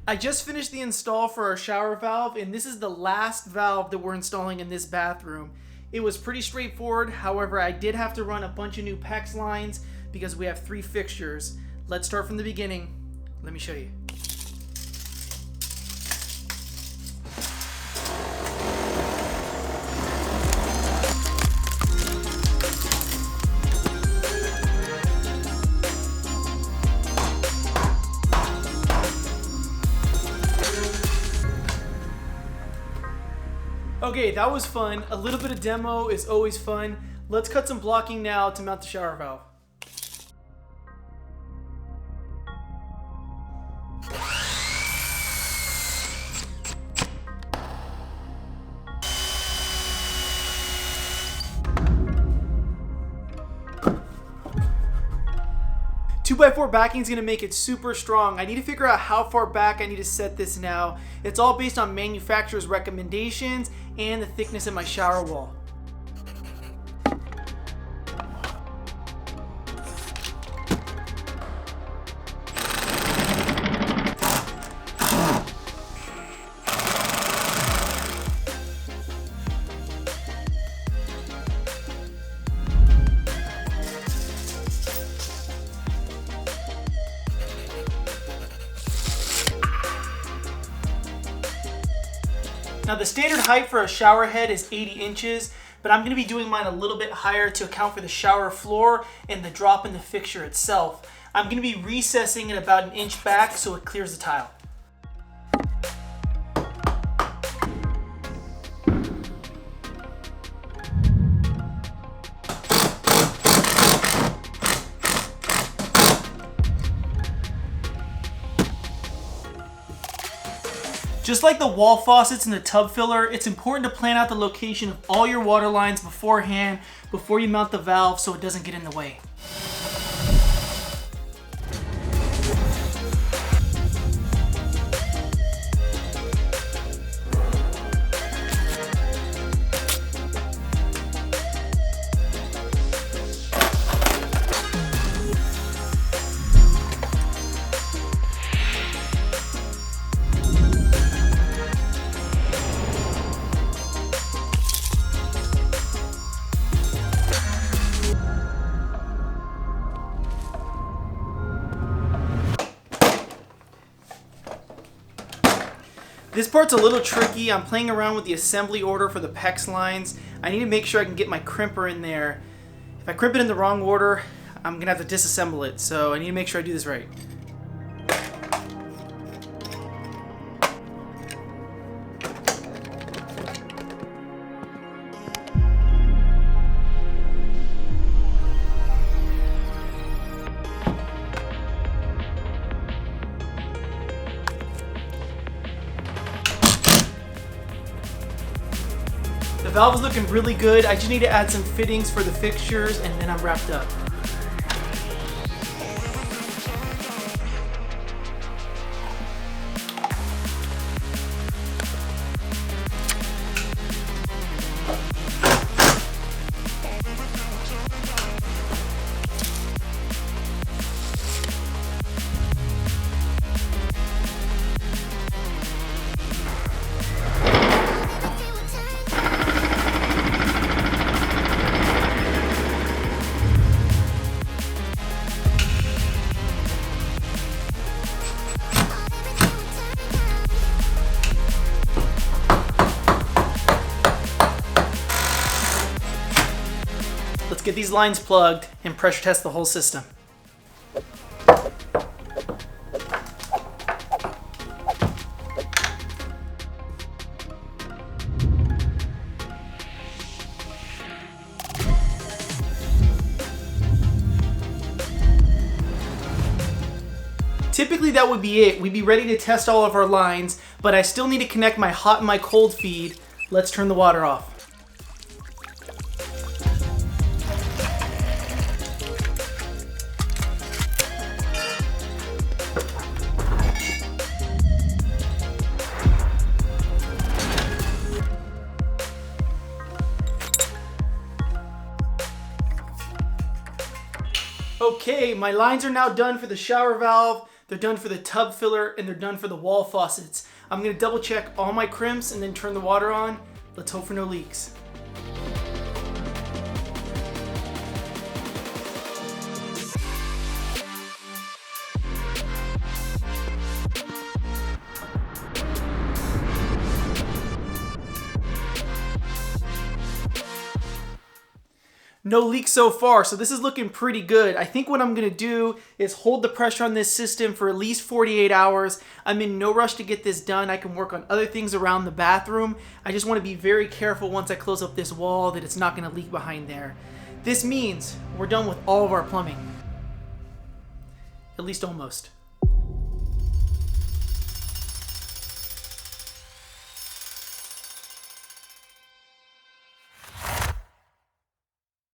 I just finished the install for our shower valve, and this is the last valve that we're installing in this bathroom. It was pretty straightforward, however I did have to run a bunch of new PEX lines because we have 3 fixtures. Let's start from the beginning. Let me show you. Okay, that was fun. A little bit of demo is always fun. Let's cut some blocking now to mount the shower valve. Two by 4 backing is going to make it super strong. I need to figure out how far back I need to set this now. It's all based on manufacturer's recommendations and the thickness of my shower wall. Now the standard height for a shower head is 80 inches, but I'm going to be doing mine a little bit higher to account for the shower floor and the drop in the fixture itself. I'm going to be recessing it about 1 inch back so it clears the tile. Just like the wall faucets and the tub filler, it's important to plan out the location of all your water lines beforehand before you mount the valve so it doesn't get in the way. This part's a little tricky. I'm playing around with the assembly order for the PEX lines. I need to make sure I can get my crimper in there. If I crimp it in the wrong order, I'm gonna have to disassemble it, so I need to make sure I do this right. The valve is looking really good. I just need to add some fittings for the fixtures and then I'm wrapped up. Let's get these lines plugged and pressure test the whole system. Typically that would be it. We'd be ready to test all of our lines, but I still need to connect my hot and my cold feed. Let's turn the water off. Okay, my lines are now done for the shower valve. they're done for the tub filler, and they're done for the wall faucets. I'm gonna double check all my crimps and then turn the water on. Let's hope for no leaks. No leaks so far, so this is looking pretty good. I think what I'm gonna do is hold the pressure on this system for at least 48 hours. I'm in no rush to get this done. I can work on other things around the bathroom. I just wanna be very careful once I close up this wall that it's not gonna leak behind there. This means we're done with all of our plumbing. At least almost.